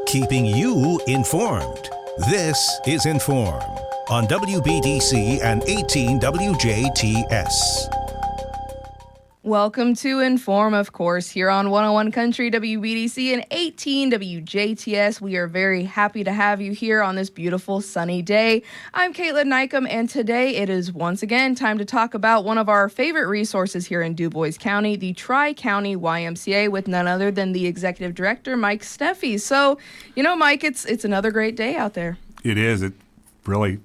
Keeping you informed. This is In.form on WBDC and 18 WJTS. Welcome to In.form, of course, here on 101 Country, WBDC, and 18 WJTS. We are very happy to have you here on this beautiful sunny day. I'm Kaitlyn Neukam, and today it is once again time to talk about one of our favorite resources here in DuBois County, the Tri-County YMCA, with none other than the Executive Director, Mike Steffe. So, Mike, it's another great day out there. It is. It really,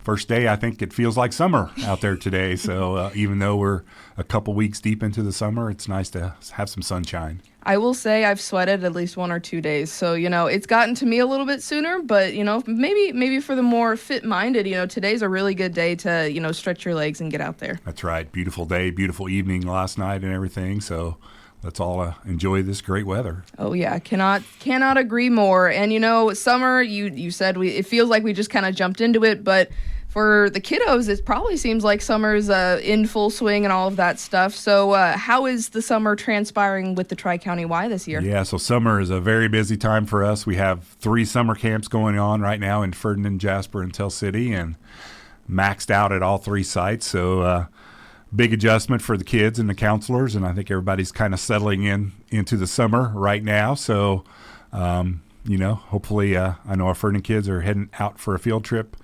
first day, I think it feels like summer out there today. So even though we're a couple weeks deep into the summer, it's nice to have some sunshine. I will say I've sweated at least 1 or 2 days. So, it's gotten to me a little bit sooner, but, maybe for the more fit-minded, today's a really good day to, stretch your legs and get out there. That's right. Beautiful day, beautiful evening last night and everything. So let's all enjoy this great weather. Oh, yeah. Cannot agree more. And, summer, you said it feels like we just kind of jumped into it, but for the kiddos, it probably seems like summer's in full swing and all of that stuff. So how is the summer transpiring with the Tri-County Y this year? Yeah, so summer is a very busy time for us. We have 3 summer camps going on right now in Ferdinand, Jasper, and Tell City, and maxed out at all 3 sites. So big adjustment for the kids and the counselors, and I think everybody's kind of settling into the summer right now. So, hopefully, I know our Ferdinand kids are heading out for a field trip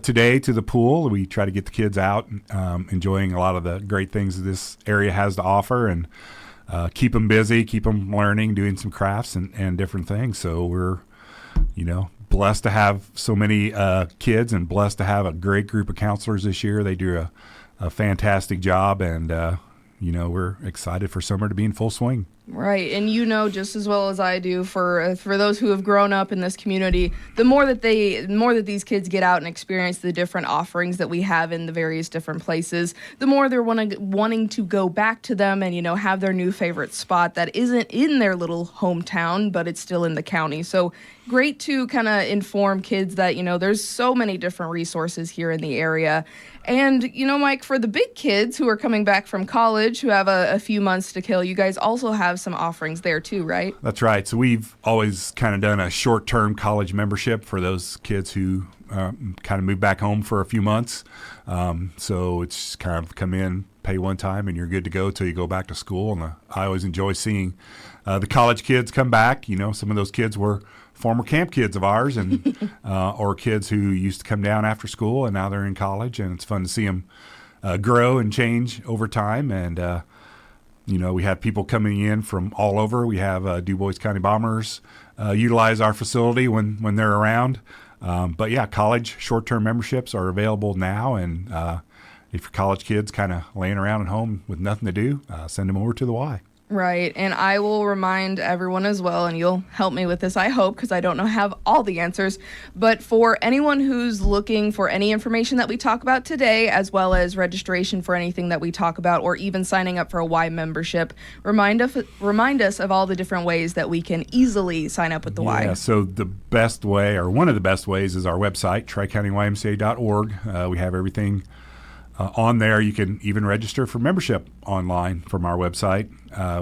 today to the pool. We try to get the kids out, enjoying a lot of the great things that this area has to offer, and keep them busy, keep them learning, doing some crafts and different things. So we're, blessed to have so many kids and blessed to have a great group of counselors this year. They do a fantastic job, and we're excited for summer to be in full swing. Right, and just as well as I do, for those who have grown up in this community, the more that these kids get out and experience the different offerings that we have in the various different places, the more they're wanting to go back to them and have their new favorite spot that isn't in their little hometown, but it's still in the county. So great to kind of inform kids that there's so many different resources here in the area. And Mike, for the big kids who are coming back from college, who have a few months to kill, you guys also have some offerings there too, right? That's right. So we've always kind of done a short-term college membership for those kids who kind of move back home for a few months. So it's kind of come in, pay one time, and you're good to go till you go back to school. And I always enjoy seeing the college kids come back. Some of those kids were former camp kids of ours, and or kids who used to come down after school, and now they're in college, and it's fun to see them grow and change over time. And we have people coming in from all over. We have DuBois County Bombers utilize our facility when they're around. But yeah, college short-term memberships are available now, and if your college kids kind of laying around at home with nothing to do, send them over to the Y. Right, and I will remind everyone as well, and you'll help me with this, I hope, because I don't have all the answers, but for anyone who's looking for any information that we talk about today, as well as registration for anything that we talk about, or even signing up for a Y membership, remind us of all the different ways that we can easily sign up with the Y. Yeah, so the best way, or one of the best ways, is our website, TriCountyYMCA.org. We have everything on there. You can even register for membership online from our website.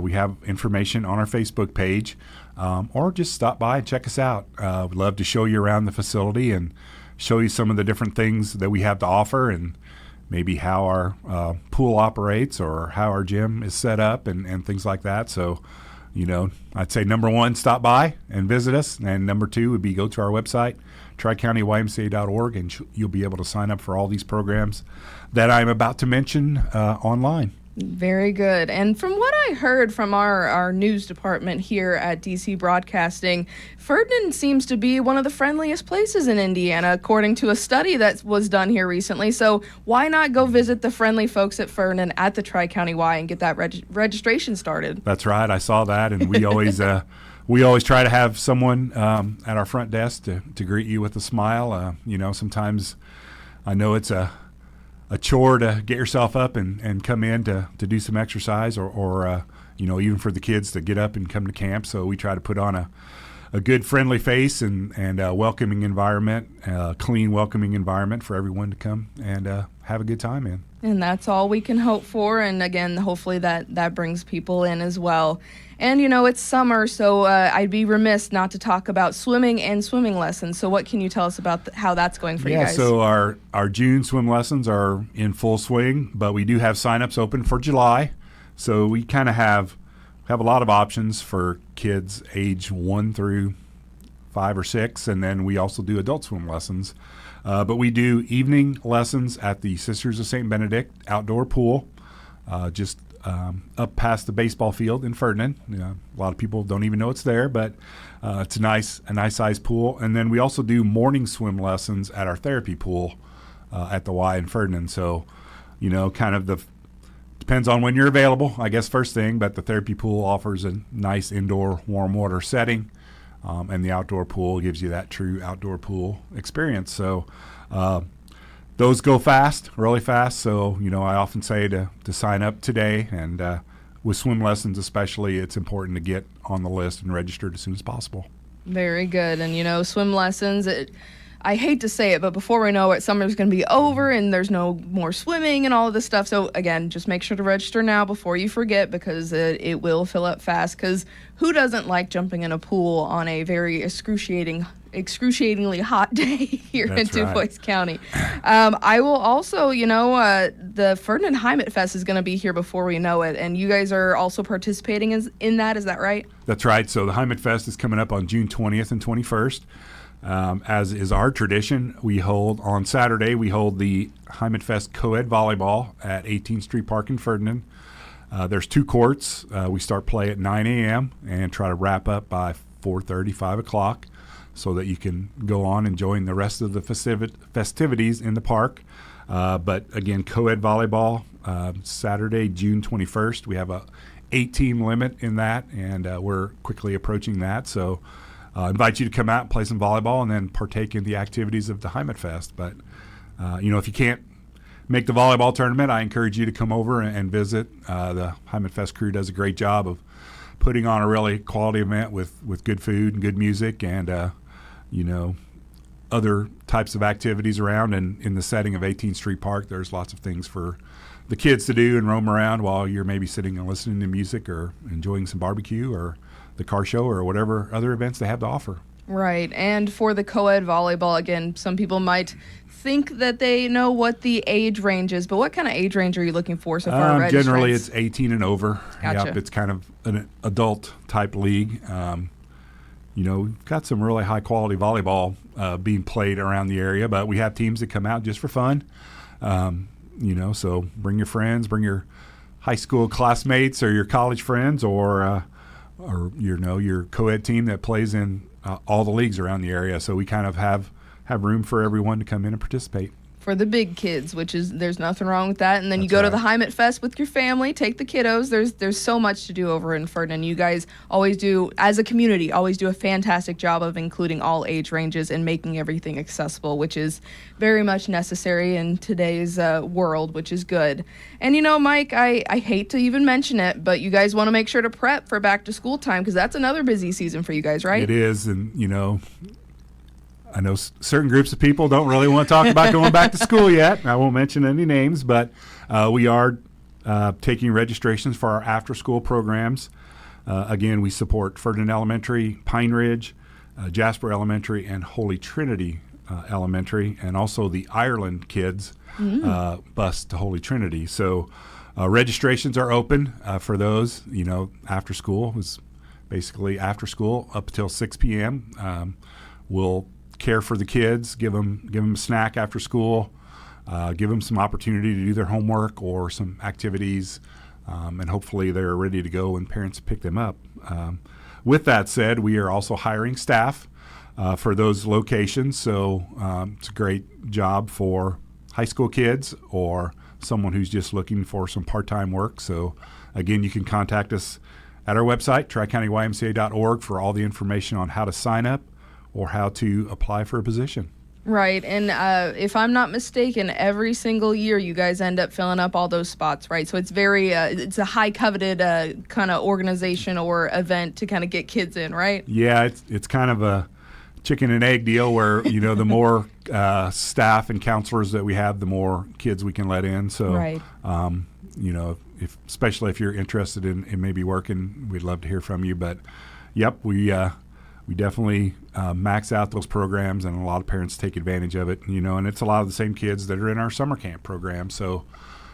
We have information on our Facebook page, or just stop by and check us out. We'd love to show you around the facility and show you some of the different things that we have to offer, and maybe how our pool operates or how our gym is set up and things like that. So, I'd say number 1, stop by and visit us. And number 2 would be go to our website, TriCountyYMCA.org, and you'll be able to sign up for all these programs that I'm about to mention online. Very good. And from what I heard from our news department here at DC Broadcasting, Ferdinand seems to be one of the friendliest places in Indiana, according to a study that was done here recently. So why not go visit the friendly folks at Ferdinand at the Tri-County Y and get that registration started? That's right. I saw that, and we always try to have someone at our front desk to greet you with a smile. Sometimes I know it's a chore to get yourself up and come in to do some exercise, or even for the kids to get up and come to camp. So we try to put on a good, friendly face and a welcoming environment, clean, welcoming environment for everyone to come and have a good time in. And that's all we can hope for. And again, hopefully that brings people in as well. And, it's summer, so I'd be remiss not to talk about swimming and swimming lessons. So what can you tell us about how that's going for you guys? Yeah, so our June swim lessons are in full swing, but we do have signups open for July. So we kind of have a lot of options for kids age 1 through 5 or 6, and then we also do adult swim lessons. But we do evening lessons at the Sisters of St. Benedict outdoor pool, just up past the baseball field in Ferdinand. A lot of people don't even know it's there, but it's a nice sized pool. And then we also do morning swim lessons at our therapy pool at the Y in Ferdinand. So, depends on when you're available, I guess, first thing, but the therapy pool offers a nice indoor warm water setting. And the outdoor pool gives you that true outdoor pool experience. So those go fast, really fast. So, I often say to sign up today. And with swim lessons especially, it's important to get on the list and registered as soon as possible. Very good. And, swim lessons, I hate to say it, but before we know it, summer's going to be over and there's no more swimming and all of this stuff. So, again, just make sure to register now before you forget, because it will fill up fast. Because who doesn't like jumping in a pool on a very excruciatingly hot day here in Dubois County? I will also, the Ferdinand Heimatfest is going to be here before we know it. And you guys are also participating in that. Is that right? That's right. So the Heimatfest is coming up on June 20th and 21st. As is our tradition, on Saturday, we hold the Heimatfest Co-ed Volleyball at 18th Street Park in Ferdinand. There's 2 courts. We start play at 9 a.m. and try to wrap up by 4:30, 5 o'clock, so that you can go on and join the rest of the festivities in the park. But again, Co-ed Volleyball, Saturday, June 21st. We have a 8-team limit in that, and we're quickly approaching that. So invite you to come out and play some volleyball and then partake in the activities of the Heimatfest. But, if you can't make the volleyball tournament, I encourage you to come over and visit. The Heimatfest crew does a great job of putting on a really quality event with good food and good music and, other types of activities around. And in the setting of 18th Street Park, there's lots of things for the kids to do and roam around while you're maybe sitting and listening to music or enjoying some barbecue or the car show or whatever other events they have to offer. Right. And for the co-ed volleyball, again, some people might think that they know what the age range is, but what kind of age range are you looking for so far? Generally, it's 18 and over. Gotcha. Yep, it's kind of an adult-type league. We've got some really high-quality volleyball being played around the area, but we have teams that come out just for fun. So bring your friends, bring your high school classmates or your college friends or your co-ed team that plays in all the leagues around the area. So we kind of have room for everyone to come in and participate. For the big kids, there's nothing wrong with that. And then That's you go to right. the Heimatfest with your family, take the kiddos. There's so much to do over in Ferdinand. You guys always do, as a community, always do a fantastic job of including all age ranges and making everything accessible, which is very much necessary in today's world, which is good. And Mike, I hate to even mention it, but you guys want to make sure to prep for back to school time, because that's another busy season for you guys, right? It is, and I know certain groups of people don't really want to talk about going back to school yet. I won't mention any names, but we are taking registrations for our after-school programs. Again, we support Ferdinand Elementary, Pine Ridge, Jasper Elementary, and Holy Trinity Elementary, and also the Ireland kids bus to Holy Trinity. So registrations are open for those. After school is basically after school up until 6 p.m. We'll care for the kids, give them a snack after school, give them some opportunity to do their homework or some activities, and hopefully they're ready to go when parents pick them up. With that said, we are also hiring staff for those locations, so it's a great job for high school kids or someone who's just looking for some part-time work. So again, you can contact us at our website, TriCountyYMCA.org, for all the information on how to sign up or how to apply for a position. Right, and if I'm not mistaken, every single year you guys end up filling up all those spots, right? So it's it's a high coveted kind of organization or event to kind of get kids in, right? Yeah, it's kind of a chicken and egg deal where, the more staff and counselors that we have, the more kids we can let in. So, Right. Especially if you're interested in maybe working, we'd love to hear from you. But, yep, we definitely max out those programs, and a lot of parents take advantage of it, and it's a lot of the same kids that are in our summer camp program. So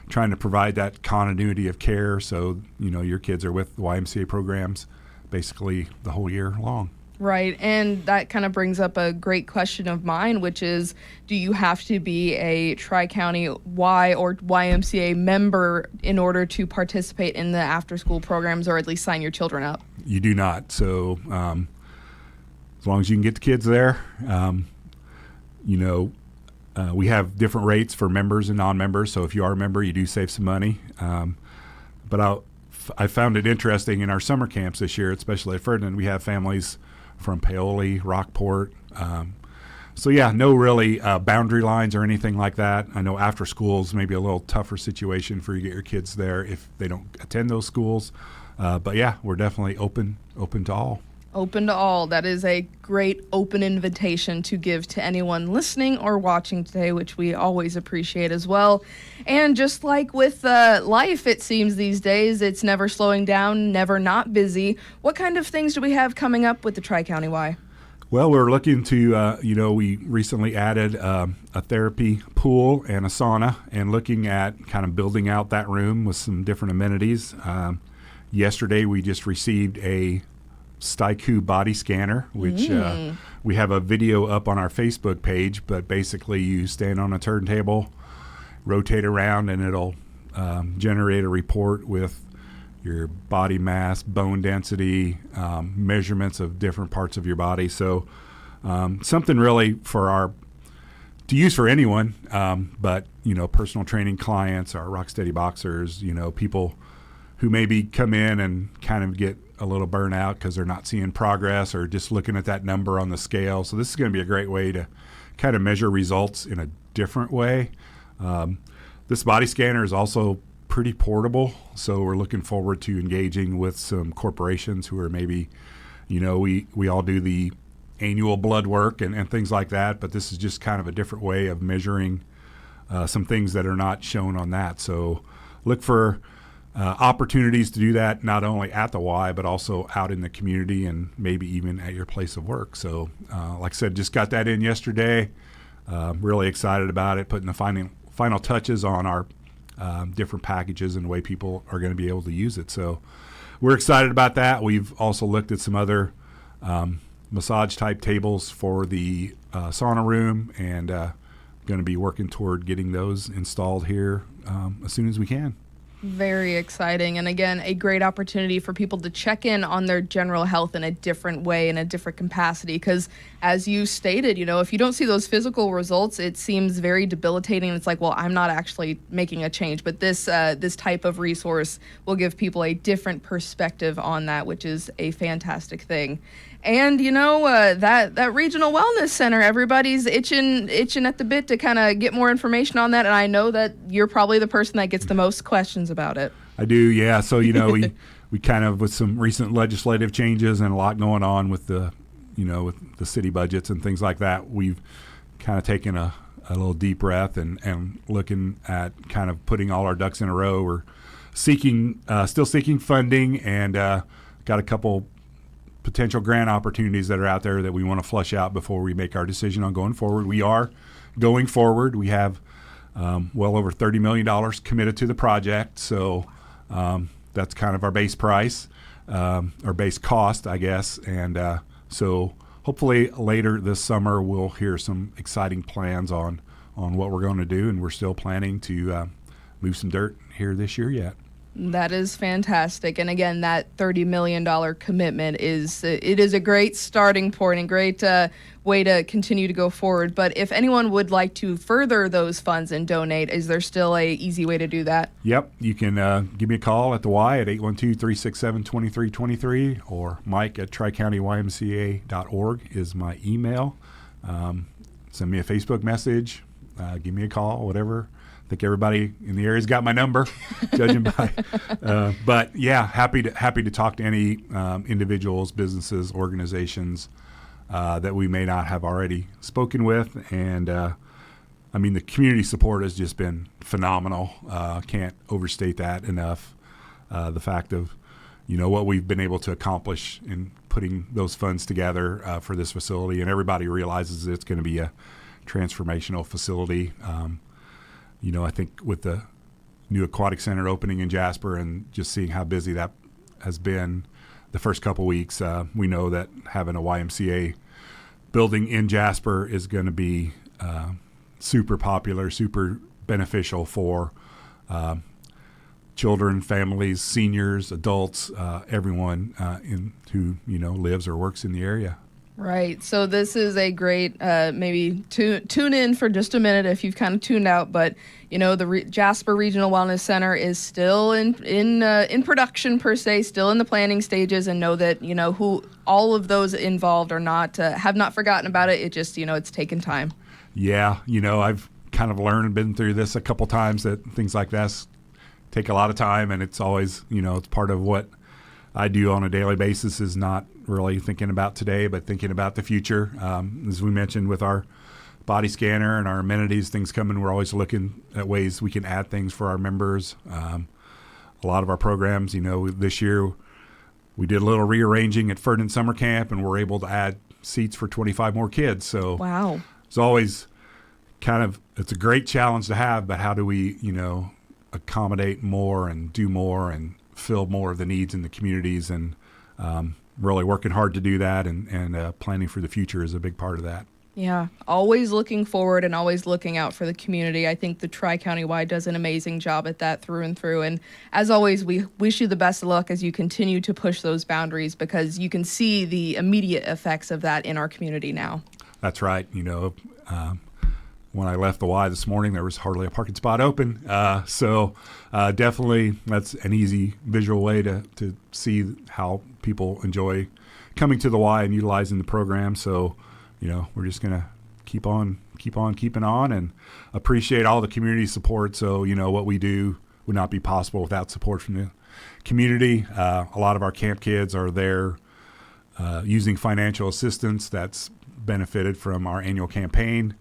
trying to provide that continuity of care so, your kids are with the YMCA programs basically the whole year long. Right, and that kind of brings up a great question of mine, which is, do you have to be a Tri-County Y or YMCA member in order to participate in the after-school programs, or at least sign your children up? You do not. So as long as you can get the kids there, we have different rates for members and non-members. So if you are a member, you do save some money. But I found it interesting in our summer camps this year, especially at Ferdinand, we have families from Paoli, Rockport. No really boundary lines or anything like that. I know after schools maybe a little tougher situation for you to get your kids there if they don't attend those schools. We're definitely open to all. Open to all. That is a great open invitation to give to anyone listening or watching today, which we always appreciate as well. And just like with life, it seems these days, it's never slowing down, never not busy. What kind of things do we have coming up with the Tri-County Y? Well, we're looking to, we recently added a therapy pool and a sauna, and looking at kind of building out that room with some different amenities. Yesterday, we just received a Staiku body scanner, which we have a video up on our Facebook page, but basically you stand on a turntable, rotate around, and it'll generate a report with your body mass, bone density, measurements of different parts of your body. So something really to use for anyone, but personal training clients, our Rocksteady boxers, people who maybe come in and kind of get a little burnout because they're not seeing progress or just looking at that number on the scale. So this is going to be a great way to kind of measure results in a different way. This body scanner is also pretty portable, so we're looking forward to engaging with some corporations who are maybe, we all do the annual blood work and things like that, but this is just kind of a different way of measuring some things that are not shown on that. So look for opportunities to do that, not only at the Y, but also out in the community and maybe even at your place of work. So like I said, just got that in yesterday. Really excited about it, putting the final touches on our different packages and the way people are going to be able to use it. So we're excited about that. We've also looked at some other massage type tables for the sauna room, and going to be working toward getting those installed here as soon as we can. Very exciting. And again, a great opportunity for people to check in on their general health in a different way, in a different capacity. Because as you stated, if you don't see those physical results, it seems very debilitating. It's like, well, I'm not actually making a change. But this type of resource will give people a different perspective on that, which is a fantastic thing. And that regional wellness center, everybody's itching at the bit to kind of get more information on that. And I know that you're probably the person that gets the most questions about it. I do, yeah. So we kind of, with some recent legislative changes and a lot going on with the with the city budgets and things like that, we've kind of taken a little deep breath and looking at kind of putting all our ducks in a row. We're still seeking funding, and got a couple potential grant opportunities that are out there that we want to flush out before we make our decision on going forward. We are going forward. We have well over $30 million committed to the project. So that's kind of our base price, or base cost, I guess. And so hopefully later this summer we'll hear some exciting plans on what we're going to do. And we're still planning to move some dirt here this year yet. That is fantastic. And again, that $30 million commitment is a great starting point and great way to continue to go forward. But if anyone would like to further those funds and donate, is there still a easy way to do that? Yep. You can give me a call at the Y at 812-367-2323, or Mike at TriCountyYMCA.org is my email. Send me a Facebook message. Give me a call, whatever. I think everybody in the area's got my number, judging by. But yeah, happy to talk to any individuals, businesses, organizations that we may not have already spoken with. And I mean, the community support has just been phenomenal. Can't overstate that enough. The fact of, what we've been able to accomplish in putting those funds together for this facility, and everybody realizes it's going to be a transformational facility. I think with the new aquatic center opening in Jasper and just seeing how busy that has been the first couple weeks, we know that having a YMCA building in Jasper is going to be super popular, super beneficial for children, families, seniors, adults, everyone who lives or works in the area. Right. So this is a great maybe tune in for just a minute if you've kind of tuned out. But the Jasper Regional Wellness Center is still in production per se, still in the planning stages, and know that who all of those involved are not have not forgotten about it. It just it's taken time. Yeah. I've kind of learned and been through this a couple times that things like this take a lot of time, and it's always it's part of what I do on a daily basis is not really thinking about today, but thinking about the future. As we mentioned with our body scanner and our amenities, things coming, we're always looking at ways we can add things for our members. A lot of our programs, this year we did a little rearranging at Ferdinand Summer Camp, and we're able to add seats for 25 more kids. So wow, it's always it's a great challenge to have, but how do we, accommodate more and do more and fill more of the needs in the communities, and really working hard to do that, and planning for the future is a big part of that. Yeah, always looking forward and always looking out for the community. I think the Tri-County Y does an amazing job at that through and through. And as always, we wish you the best of luck as you continue to push those boundaries, because you can see the immediate effects of that in our community now. That's right. When I left the Y this morning, there was hardly a parking spot open. So definitely that's an easy visual way to see how people enjoy coming to the Y and utilizing the program. So, we're just going to keep on keeping on, and appreciate all the community support. So, what we do would not be possible without support from the community. A lot of our camp kids are there using financial assistance that's benefited from our annual campaign.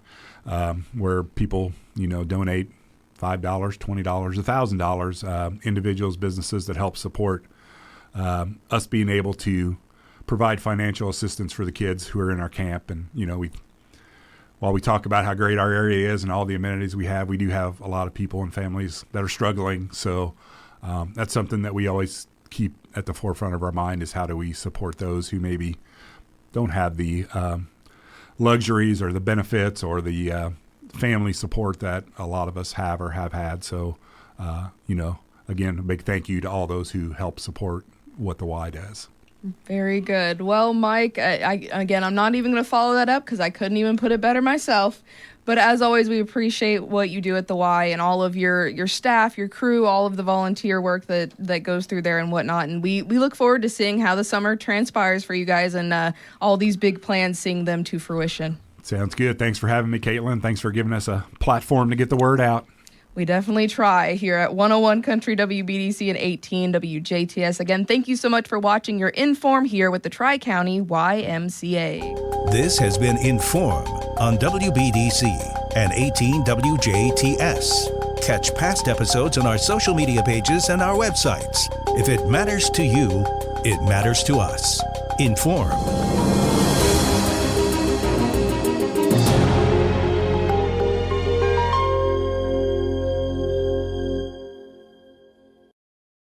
Where people, donate $5, $20, $1,000, individuals, businesses that help support us being able to provide financial assistance for the kids who are in our camp. And, while we talk about how great our area is and all the amenities we do have a lot of people and families that are struggling. So that's something that we always keep at the forefront of our mind, is how do we support those who maybe don't have the luxuries or the benefits or the family support that a lot of us have or have had. So, again, a big thank you to all those who help support what the Y does. Very good. Well, Mike, I'm not even going to follow that up because I couldn't even put it better myself. But as always, we appreciate what you do at the Y and all of your staff, your crew, all of the volunteer work that goes through there and whatnot. And we look forward to seeing how the summer transpires for you guys and all these big plans, seeing them to fruition. Sounds good. Thanks for having me, Kaitlyn. Thanks for giving us a platform to get the word out. We definitely try here at 101 Country WBDC and 18 WJTS. Again, thank you so much for watching your In.form here with the Tri-County YMCA. This has been In.form on WBDC and 18 WJTS. Catch past episodes on our social media pages and our websites. If it matters to you, it matters to us. In.form.